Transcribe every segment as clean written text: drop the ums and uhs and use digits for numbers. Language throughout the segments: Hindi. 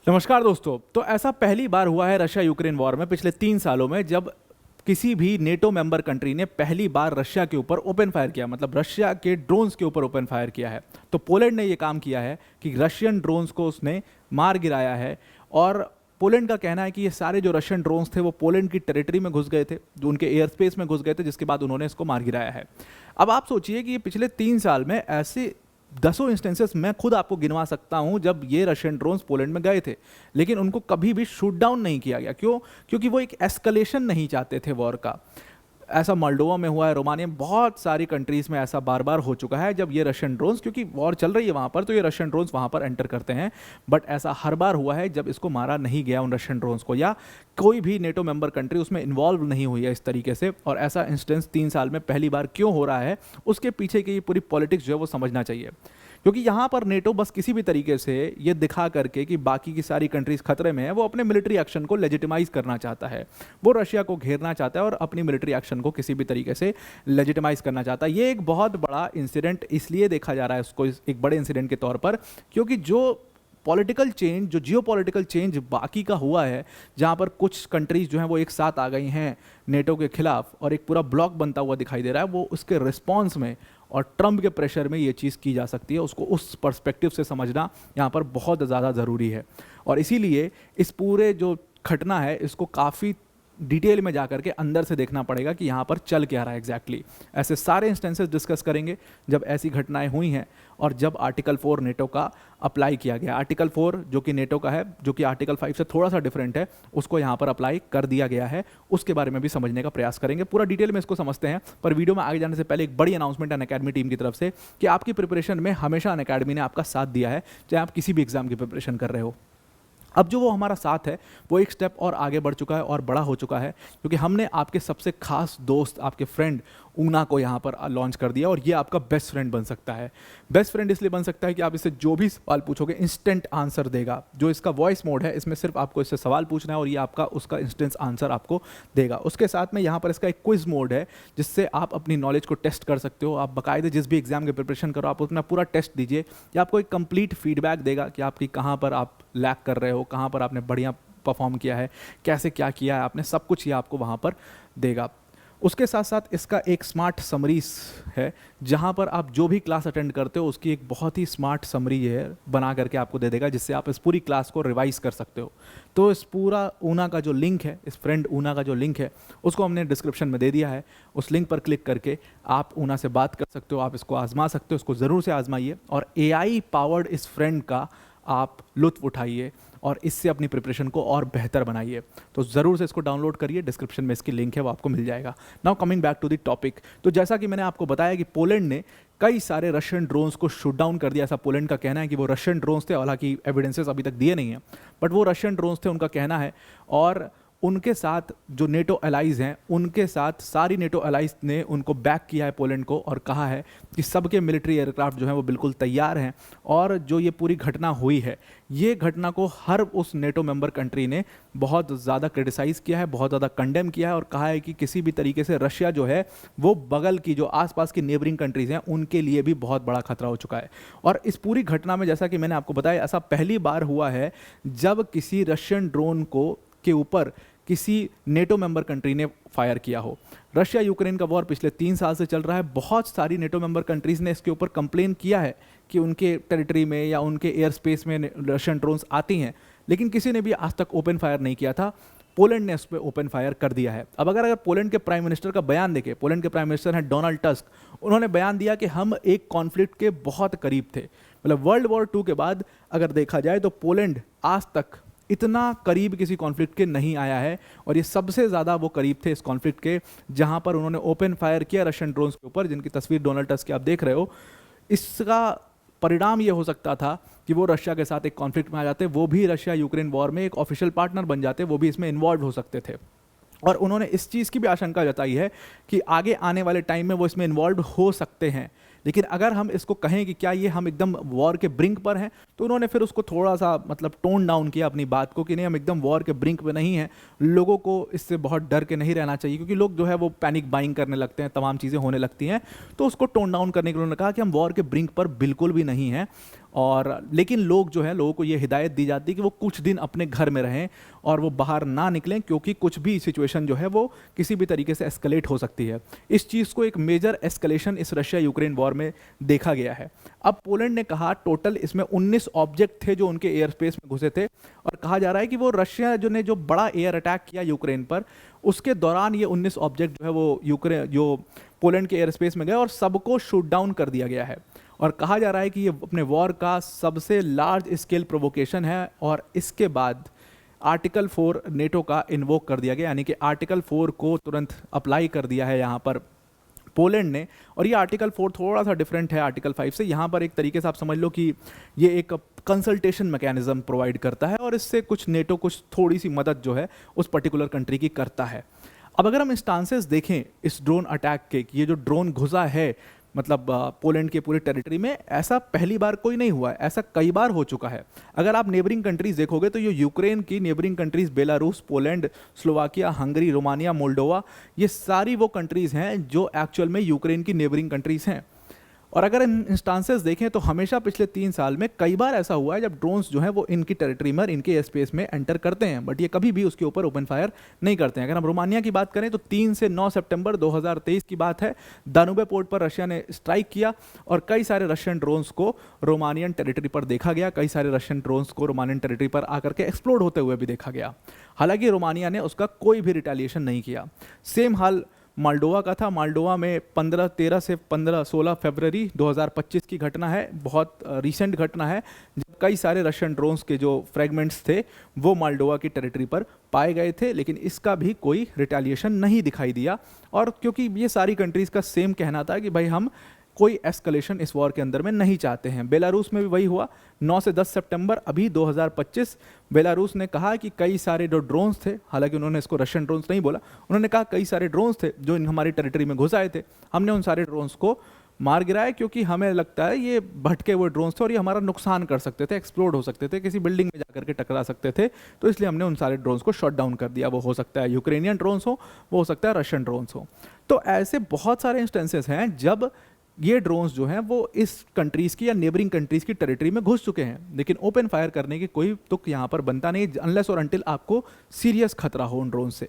नमस्कार दोस्तों। तो ऐसा पहली बार हुआ है रशिया यूक्रेन वॉर में पिछले 3 सालों में जब किसी भी नेटो मेंबर कंट्री ने पहली बार रशिया के ऊपर ओपन फायर किया, मतलब रशिया के ड्रोन्स के ऊपर ओपन फायर किया है। तो पोलैंड ने ये काम किया है कि रशियन ड्रोन्स को उसने मार गिराया है। और पोलैंड का कहना है कि ये सारे जो रशियन ड्रोन्स थे वो पोलैंड की टेरिटरी में घुस गए थे, जो उनके एयर स्पेस में घुस गए थे, जिसके बाद उन्होंने इसको मार गिराया है। अब आप सोचिए कि ये पिछले 3 साल में ऐसे दसों इंस्टेंसेस मैं खुद आपको गिनवा सकता हूं जब ये रशियन ड्रोन्स पोलैंड में गए थे, लेकिन उनको कभी भी शूट डाउन नहीं किया गया। क्यों? क्योंकि वो एक एस्कलेशन नहीं चाहते थे वॉर का। ऐसा मोल्डोवा में हुआ है, रोमानिया में, बहुत सारी कंट्रीज में ऐसा बार बार हो चुका है जब ये रशियन ड्रोन्स, क्योंकि वॉर चल रही है वहाँ पर, तो ये रशियन ड्रोन्स वहाँ पर एंटर करते हैं। बट ऐसा हर बार हुआ है जब इसको मारा नहीं गया उन रशियन ड्रोन्स को, या कोई भी नेटो मेंबर कंट्री उसमें इन्वॉल्व नहीं हुई है इस तरीके से। और ऐसा इंस्टेंस 3 साल में पहली बार क्यों हो रहा है, उसके पीछे की पूरी पॉलिटिक्स जो है वो समझना चाहिए। क्योंकि यहाँ पर नेटो बस किसी भी तरीके से ये दिखा करके कि बाकी की सारी कंट्रीज खतरे में है, वो अपने मिलिट्री एक्शन को लेजिटिमाइज करना चाहता है। वो रशिया को घेरना चाहता है और अपनी मिलिट्री एक्शन को किसी भी तरीके से लेजिटिमाइज करना चाहता है। ये एक बहुत बड़ा इंसिडेंट इसलिए देखा जा रहा है उसको एक बड़े इंसिडेंट के तौर पर, क्योंकि जो पॉलिटिकल चेंज, जो जियो पॉलिटिकल चेंज बाकी का हुआ है, जहाँ पर कुछ कंट्रीज जो हैं वो एक साथ आ गई हैं नेटो के खिलाफ और एक पूरा ब्लॉक बनता हुआ दिखाई दे रहा है, वो उसके रिस्पॉन्स में और ट्रंप के प्रेशर में ये चीज़ की जा सकती है। उसको उस पर्सपेक्टिव से समझना यहाँ पर बहुत ज़्यादा ज़रूरी है। और इसीलिए इस पूरे जो घटना है इसको काफ़ी डिटेल में जाकर के अंदर से देखना पड़ेगा कि यहाँ पर चल क्या रहा है एग्जैक्टली। ऐसे सारे इंस्टेंसेस डिस्कस करेंगे जब ऐसी घटनाएं हुई हैं और जब आर्टिकल 4 नेटो का अप्लाई किया गया। आर्टिकल 4 जो कि नेटो का है, जो कि आर्टिकल 5 से थोड़ा सा डिफरेंट है, उसको यहाँ पर अप्लाई कर दिया गया है। उसके बारे में भी समझने का प्रयास करेंगे, पूरा डिटेल में इसको समझते हैं। पर वीडियो में आगे जाने से पहले एक बड़ी अनाउंसमेंट अनअकैडमी टीम की तरफ से कि आपकी प्रिपरेशन में हमेशा अनअकैडमी ने आपका साथ दिया है, चाहे आप किसी भी एग्जाम की प्रिपरेशन कर रहे हो। अब जो वो हमारा साथ है वो एक स्टेप और आगे बढ़ चुका है और बड़ा हो चुका है, क्योंकि हमने आपके सबसे खास दोस्त, आपके फ्रेंड ऊना को यहाँ पर लॉन्च कर दिया। और ये आपका बेस्ट फ्रेंड बन सकता है। बेस्ट फ्रेंड इसलिए बन सकता है कि आप इससे जो भी सवाल पूछोगे इंस्टेंट आंसर देगा। जो इसका वॉइस मोड है, इसमें सिर्फ आपको इससे सवाल पूछना है और ये आपका उसका इंस्टेंट आंसर आपको देगा। उसके साथ में यहाँ पर इसका एक क्विज मोड है जिससे आप अपनी नॉलेज को टेस्ट कर सकते हो। आप बाकायदे जिस भी एग्जाम की प्रिपरेशन करो आप अपना पूरा टेस्ट दीजिए, या आपको एक कंप्लीट फीडबैक देगा कि आपकी कहाँ पर आप लैक कर रहे हो, कहाँ पर आपने बढ़िया परफॉर्म किया है, कैसे क्या किया है आपने, सब कुछ ये आपको वहाँ पर देगा। उसके साथ साथ इसका एक स्मार्ट समरीज है, जहाँ पर आप जो भी क्लास अटेंड करते हो उसकी एक बहुत ही स्मार्ट समरी है बना करके आपको दे देगा, जिससे आप इस पूरी क्लास को रिवाइज कर सकते हो। तो इस पूरा ऊना का जो लिंक है, इस फ्रेंड ऊना का जो लिंक है, उसको हमने डिस्क्रिप्शन में दे दिया है। उस लिंक पर क्लिक करके आप ऊना से बात कर सकते हो, आप इसको आजमा सकते हो। इसको ज़रूर से आजमाइए और AI पावर्ड इस फ्रेंड का आप लुत्फ उठाइए और इससे अपनी प्रिपरेशन को और बेहतर बनाइए। तो ज़रूर से इसको डाउनलोड करिए, डिस्क्रिप्शन में इसकी लिंक है, वो आपको मिल जाएगा। Now coming back to the topic, तो जैसा कि मैंने आपको बताया कि पोलैंड ने कई सारे रशियन ड्रोन्स को शूट डाउन कर दिया। ऐसा पोलैंड का कहना है कि वो रशियन ड्रोन्स थे, हालांकि एविडेंसेस अभी तक दिए नहीं हैं, बट वो रशियन ड्रोन्स थे, उनका कहना है। और उनके साथ जो नेटो अलाइज हैं, उनके साथ सारी नेटो अलाइज ने उनको बैक किया है पोलैंड को, और कहा है कि सबके मिलिट्री एयरक्राफ्ट जो हैं वो बिल्कुल तैयार हैं। और जो ये पूरी घटना हुई है, ये घटना को हर उस नेटो मेंबर कंट्री ने बहुत ज़्यादा क्रिटिसाइज़ किया है, बहुत ज़्यादा कंडेम किया है, और कहा है कि किसी भी तरीके से रशिया जो है वो बगल की जो आसपास की नेबरिंग कंट्रीज़ हैं उनके लिए भी बहुत बड़ा खतरा हो चुका है। और इस पूरी घटना में, जैसा कि मैंने आपको बताया, ऐसा पहली बार हुआ है जब किसी रशियन ड्रोन के ऊपर किसी नेटो मेंबर कंट्री ने फायर किया हो। रशिया यूक्रेन का वॉर पिछले 3 साल से चल रहा है। बहुत सारी नेटो मेंबर कंट्रीज़ ने इसके ऊपर कंप्लेन किया है कि उनके टेरिटरी में या उनके एयर स्पेस में रशियन ड्रोन्स आती हैं, लेकिन किसी ने भी आज तक ओपन फायर नहीं किया था। पोलैंड ने उस पर ओपन फायर कर दिया है। अब अगर पोलैंड के प्राइम मिनिस्टर का बयान देखें, पोलैंड के प्राइम मिनिस्टर हैं डोनाल्ड टस्क, उन्होंने बयान दिया कि हम एक कॉन्फ्लिक्ट के बहुत करीब थे। मतलब वर्ल्ड वॉर 2 के बाद अगर देखा जाए तो पोलैंड आज तक इतना करीब किसी कॉन्फ्लिक्ट के नहीं आया है, और ये सबसे ज़्यादा वो करीब थे इस कॉन्फ्लिक्ट के जहाँ पर उन्होंने ओपन फायर किया रशियन ड्रोन्स के ऊपर, जिनकी तस्वीर डोनाल्ड टस्क की आप देख रहे हो। इसका परिणाम ये हो सकता था कि वो रशिया के साथ एक कॉन्फ्लिक्ट में आ जाते, वो भी रशिया यूक्रेन वॉर में एक ऑफिशियल पार्टनर बन जाते, वो भी इसमें इन्वॉल्व हो सकते थे। और उन्होंने इस चीज़ की भी आशंका जताई है कि आगे आने वाले टाइम में वो इसमें इन्वॉल्व हो सकते हैं। लेकिन अगर हम इसको कहें कि क्या ये हम एकदम वॉर के ब्रिंक पर हैं, तो उन्होंने फिर उसको थोड़ा सा मतलब टोन डाउन किया अपनी बात को कि नहीं, हम एकदम वॉर के ब्रिंक पे नहीं हैं। लोगों को इससे बहुत डर के नहीं रहना चाहिए, क्योंकि लोग जो है वो पैनिक बाइंग करने लगते हैं, तमाम चीज़ें होने लगती हैं। तो उसको टोन डाउन करने के लिए उन्होंने कहा कि हम वॉर के ब्रिंक पर बिल्कुल भी नहीं हैं। और लेकिन लोग जो हैं, लोगों को ये हिदायत दी जाती है कि वो कुछ दिन अपने घर में रहें और वो बाहर ना निकलें, क्योंकि कुछ भी सिचुएशन जो है वो किसी भी तरीके से एस्केलेट हो सकती है। इस चीज़ को एक मेजर एस्केलेशन इस रशिया यूक्रेन वॉर में देखा गया है। अब पोलैंड ने कहा टोटल इसमें 19 ऑब्जेक्ट थे जो उनके एयर स्पेस में घुसे थे, और कहा जा रहा है कि वो रशिया जो बड़ा एयर अटैक किया यूक्रेन पर, उसके दौरान ये 19 ऑब्जेक्ट जो है वो जो पोलैंड के एयर स्पेस में गए और सबको शूट डाउन कर दिया गया है। और कहा जा रहा है कि ये अपने वॉर का सबसे लार्ज स्केल प्रोवोकेशन है, और इसके बाद आर्टिकल 4 नेटो का इन्वोक कर दिया गया, यानी कि आर्टिकल 4 को तुरंत अप्लाई कर दिया है यहाँ पर पोलैंड ने। और ये आर्टिकल 4 थोड़ा सा डिफरेंट है आर्टिकल 5 से। यहाँ पर एक तरीके से आप समझ लो कि ये एक कंसल्टेशन मैकेनिज्म प्रोवाइड करता है, और इससे कुछ नेटो कुछ थोड़ी सी मदद जो है उस पर्टिकुलर कंट्री की करता है। अब अगर हम इंस्टांसेस देखें इस ड्रोन अटैक के, ये जो ड्रोन घुसा है मतलब पोलैंड के पूरी टेरिटरी में, ऐसा पहली बार कोई नहीं हुआ है, ऐसा कई बार हो चुका है। अगर आप नेबरिंग कंट्रीज देखोगे तो ये यूक्रेन की neighbouring countries Belarus, Poland, Slovakia, Hungary, Romania, Moldova, ये सारी वो कंट्रीज हैं जो एक्चुअल में यूक्रेन की नेबरिंग कंट्रीज हैं। और अगर इन इंस्टांसेस देखें तो हमेशा पिछले 3 साल में कई बार ऐसा हुआ है जब ड्रोन्स जो हैं वो इनकी टेरिटरी में, इनके स्पेस में एंटर करते हैं, बट ये कभी भी उसके ऊपर ओपन फायर नहीं करते हैं। अगर हम रोमानिया की बात करें तो 3 से 9 सितंबर 2023 की बात है, दानुबे पोर्ट पर रशिया ने स्ट्राइक किया और कई सारे रशियन ड्रोन्स को रोमानियन टेरिटरी पर देखा गया, कई सारे रशियन ड्रोन्स को रोमानियन टेरिटरी पर आकर के एक्सप्लोड होते हुए भी देखा गया। हालांकि रोमानिया ने उसका कोई भी रिटेलिएशन नहीं किया। सेम हाल माल्डोवा का था। माल्डोवा में 13 से 16 फरवरी 2025 की घटना है, बहुत रिसेंट घटना है, जब कई सारे रशियन ड्रोन्स के जो फ्रेगमेंट्स थे वो माल्डोवा की टेरिटरी पर पाए गए थे, लेकिन इसका भी कोई रिटेलिएशन नहीं दिखाई दिया। और क्योंकि ये सारी कंट्रीज़ का सेम कहना था कि भाई हम कोई एस्केलेशन इस वॉर के अंदर में नहीं चाहते हैं। बेलारूस में भी वही हुआ। 9 से 10 सितंबर अभी 2025 बेलारूस ने कहा कि कई सारे जो ड्रोन्स थे, हालांकि उन्होंने इसको रशियन ड्रोन्स नहीं बोला, उन्होंने कहा कई सारे ड्रोन्स थे जो हमारी टेरिटरी में घुस आए थे, हमने उन सारे ड्रोन्स को मार गिराया क्योंकि हमें लगता है ये भटके हुए ड्रोन्स थे और ये हमारा नुकसान कर सकते थे, एक्सप्लोड हो सकते थे, किसी बिल्डिंग में जाकर के टकरा सकते थे, तो इसलिए हमने उन सारे ड्रोन्स को शॉट डाउन कर दिया। वो हो सकता है यूक्रेनियन ड्रोन्स हो, वो हो सकता है रशियन ड्रोन्स हो। तो ऐसे बहुत सारे इंस्टेंसेस हैं जब ये ड्रोन्स जो हैं वो इस कंट्रीज़ की या नेबरिंग कंट्रीज़ की टेरिटरी में घुस चुके हैं, लेकिन ओपन फायर करने की कोई तुक यहाँ पर बनता नहीं, अनलेस और अनटिल आपको सीरियस खतरा हो उन ड्रोन से।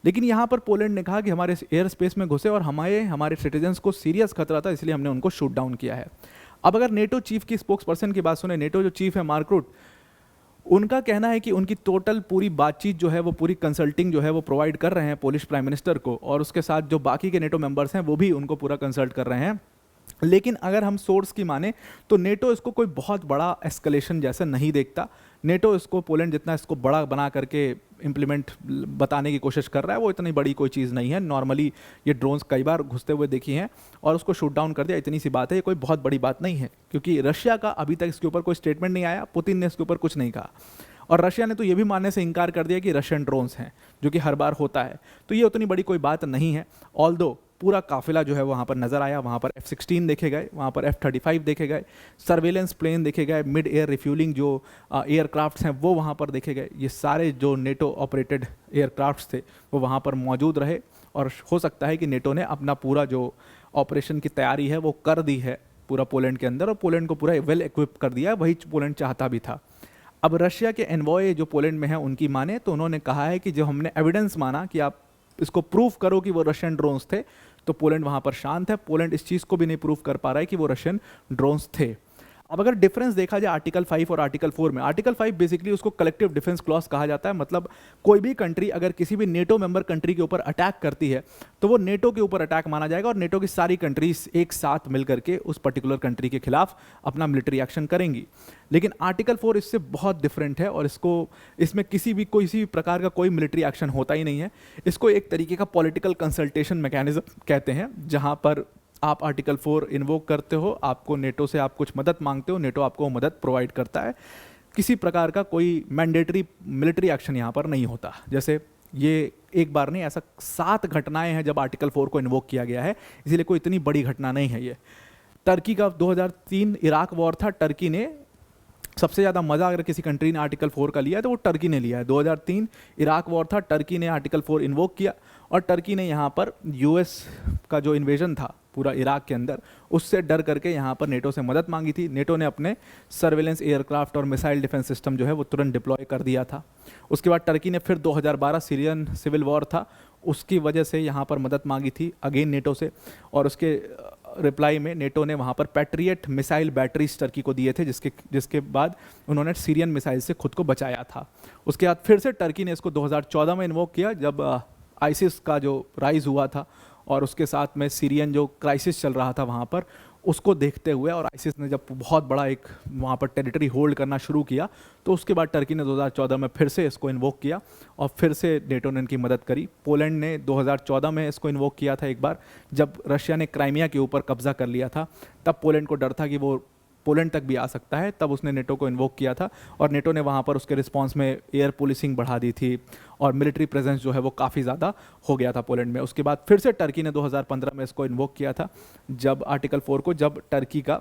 लेकिन यहाँ पर पोलैंड ने कहा कि हमारे एयर स्पेस में घुसे और हमारे सिटीजन्स को सीरियस खतरा था, इसलिए हमने उनको शूट डाउन किया है। अब अगर नेटो चीफ की स्पोक्स पर्सन की बात सुने, नेटो जो चीफ है मार्क रूट, उनका कहना है कि उनकी टोटल पूरी बातचीत जो है वो पूरी कंसल्टिंग जो है वो प्रोवाइड कर रहे हैं पोलिश प्राइम मिनिस्टर को, और उसके साथ जो बाकी के नेटो मेंबर्स हैं वो भी उनको पूरा कंसल्ट कर रहे हैं। लेकिन अगर हम सोर्स की माने तो नेटो इसको कोई बहुत बड़ा एस्केलेशन जैसा नहीं देखता। नेटो इसको पोलैंड जितना इसको बड़ा बना करके इम्प्लीमेंट बताने की कोशिश कर रहा है, वो इतनी बड़ी कोई चीज़ नहीं है। नॉर्मली ये ड्रोन्स कई बार घुसते हुए देखी हैं और उसको शूट डाउन कर दिया, इतनी सी बात है, ये कोई बहुत बड़ी बात नहीं है, क्योंकि रशिया का अभी तक इसके ऊपर कोई स्टेटमेंट नहीं आया, पुतिन ने इसके ऊपर कुछ नहीं कहा, और रशिया ने तो ये भी मानने से इनकार कर दिया कि रशियन ड्रोन्स हैं, जो कि हर बार होता है। तो ये उतनी बड़ी कोई बात नहीं है। ऑल्दो पूरा काफिला जो है वहाँ पर नज़र आया, वहाँ पर F-16 देखे गए, वहाँ पर F-35 देखे गए, सर्वेलेंस प्लेन देखे गए, मिड एयर रिफ्यूलिंग जो एयरक्राफ्ट्स हैं वो वहाँ पर देखे गए। ये सारे जो नेटो ऑपरेटेड एयरक्राफ्ट्स थे वो वहाँ पर मौजूद रहे, और हो सकता है कि नेटो ने अपना पूरा जो ऑपरेशन की तैयारी है वो कर दी है पूरा पोलैंड के अंदर, और पोलैंड को पूरा वेल इक्विप कर दिया है, वही पोलैंड चाहता भी था। अब रशिया के एनवॉय जो पोलैंड में है उनकी माने तो उन्होंने कहा है कि जो हमने एविडेंस माना कि आप इसको प्रूव करो कि वो रशियन ड्रोन्स थे, तो पोलैंड वहाँ पर शांत है। पोलैंड इस चीज़ को भी नहीं प्रूव कर पा रहा है कि वो रशियन ड्रोन्स थे। अब अगर डिफरेंस देखा जाए आर्टिकल 5 और आर्टिकल 4 में, आर्टिकल 5 बेसिकली उसको कलेक्टिव डिफेंस क्लॉज कहा जाता है। मतलब कोई भी कंट्री अगर किसी भी नेटो मेंबर कंट्री के ऊपर अटैक करती है तो वो नेटो के ऊपर अटैक माना जाएगा, और नेटो की सारी कंट्रीज एक साथ मिलकर के उस पर्टिकुलर कंट्री के खिलाफ अपना मिलिट्री एक्शन करेंगी। लेकिन आर्टिकल 4 इससे बहुत डिफरेंट है, और इसमें किसी भी प्रकार का कोई मिलिट्री एक्शन होता ही नहीं है। इसको एक तरीके का पॉलिटिकल कंसल्टेशन मैकेनिज्म कहते हैं, जहाँ पर आप आर्टिकल 4 इन्वोक करते हो, आपको नेटो से आप कुछ मदद मांगते हो, नेटो आपको मदद प्रोवाइड करता है। किसी प्रकार का कोई मैंडेटरी मिलिट्री एक्शन यहाँ पर नहीं होता। जैसे ये एक बार नहीं, ऐसा 7 घटनाएं हैं जब आर्टिकल 4 को इन्वोक किया गया है, इसीलिए कोई इतनी बड़ी घटना नहीं है ये। टर्की का 2003 इराक वॉर था, टर्की ने सबसे ज़्यादा मज़ा अगर किसी कंट्री ने आर्टिकल 4 का लिया है तो वो टर्की ने लिया है। 2003 इराक वॉर था, टर्की ने आर्टिकल 4 इन्वोक किया और टर्की ने यहाँ पर यूएस का जो इन्वेजन था पूरा इराक के अंदर, उससे डर करके यहाँ पर नेटो से मदद मांगी थी। नेटो ने अपने सर्वेलेंस एयरक्राफ्ट और मिसाइल डिफेंस सिस्टम जो है वो तुरंत डिप्लॉय कर दिया था। उसके बाद टर्की ने फिर 2012 सीरियन सिविल वॉर था, उसकी वजह से यहाँ पर मदद मांगी थी अगेन नेटो से, और उसके रिप्लाई में नेटो ने वहाँ पर पैट्रियट मिसाइल बैटरीज टर्की को दिए थे, जिसके बाद उन्होंने सीरियन मिसाइल से खुद को बचाया था। उसके बाद फिर से टर्की ने इसको 2014 में इन्वोक किया, जब आईसिस का जो राइज हुआ था और उसके साथ में सीरियन जो क्राइसिस चल रहा था वहाँ पर, उसको देखते हुए और आईसिस ने जब बहुत बड़ा एक वहाँ पर टेरिटरी होल्ड करना शुरू किया, तो उसके बाद टर्की ने 2014 में फिर से इसको इन्वोक किया और फिर से नेटो ने इनकी मदद करी। पोलैंड ने 2014 में इसको इन्वोक किया था एक बार, जब रशिया ने क्राइमिया के ऊपर कब्जा कर लिया था, तब पोलैंड को डर था कि वो पोलैंड तक भी आ सकता है, तब उसने नेटो को इन्वोक किया था और नेटो ने वहाँ पर उसके रिस्पांस में एयर पुलिसिंग बढ़ा दी थी और मिलिट्री प्रेजेंस जो है वो काफ़ी ज़्यादा हो गया था पोलैंड में। उसके बाद फिर से टर्की ने 2015 में इसको इन्वोक किया था, जब आर्टिकल 4 को, जब टर्की का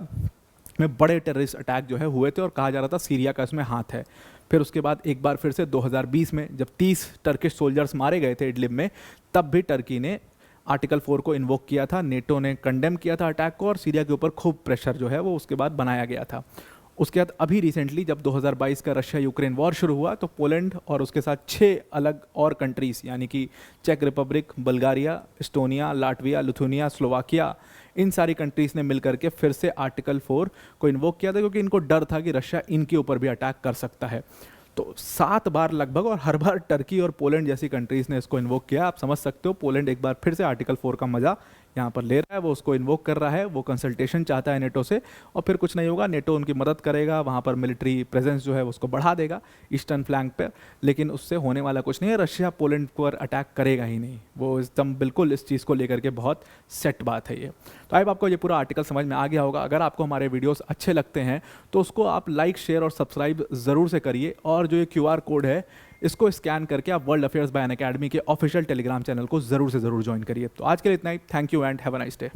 में बड़े टेररिस्ट अटैक जो है हुए थे और कहा जा रहा था सीरिया का इसमें हाथ है। फिर उसके बाद एक बार फिर से 2020 में जब 30 टर्किश सोल्जर्स मारे गए थे इडलिब में, तब भी टर्की ने आर्टिकल 4 को इन्वोक किया था। नेटो ने कंडेम किया था अटैक को और सीरिया के ऊपर खूब प्रेशर जो है वो उसके बाद बनाया गया था। उसके बाद अभी रिसेंटली जब 2022 का रशिया यूक्रेन वॉर शुरू हुआ, तो पोलैंड और उसके साथ 6 अलग और कंट्रीज़ यानी कि चेक Republic, Bulgaria, Estonia, Latvia, Lithuania, Slovakia, इन सारी कंट्रीज़ ने मिलकर के फिर से आर्टिकल 4 को इन्वोक किया था, क्योंकि इनको डर था कि रशिया इनके ऊपर भी अटैक कर सकता है। तो 7 बार लगभग, और हर बार टर्की और पोलैंड जैसी कंट्रीज़ ने इसको इन्वोक किया। आप समझ सकते हो पोलैंड एक बार फिर से आर्टिकल 4 का मज़ा यहाँ पर ले रहा है, वो उसको इन्वोक कर रहा है, वो कंसल्टेशन चाहता है नेटो से, और फिर कुछ नहीं होगा, नेटो उनकी मदद करेगा, वहाँ पर मिलिट्री प्रेजेंस जो है उसको बढ़ा देगा ईस्टर्न फ्लैंक पर, लेकिन उससे होने वाला कुछ नहीं है। रशिया पोलैंड पर अटैक करेगा ही नहीं, वो एकदम बिल्कुल इस चीज़ को लेकर के बहुत सेट बात है ये। तो आई आपको ये पूरा आर्टिकल समझ में आ गया होगा। अगर आपको हमारे वीडियोस अच्छे लगते हैं तो उसको आप लाइक, शेयर और सब्सक्राइब ज़रूर से करिए, और जो ये QR कोड है इसको स्कैन करके आप वर्ल्ड अफेयर्स बाय अनअकैडमी के ऑफिशियल टेलीग्राम चैनल को ज़रूर से ज़रूर ज्वाइन करिए। तो आज के लिए इतना ही। Thank you and have a nice day.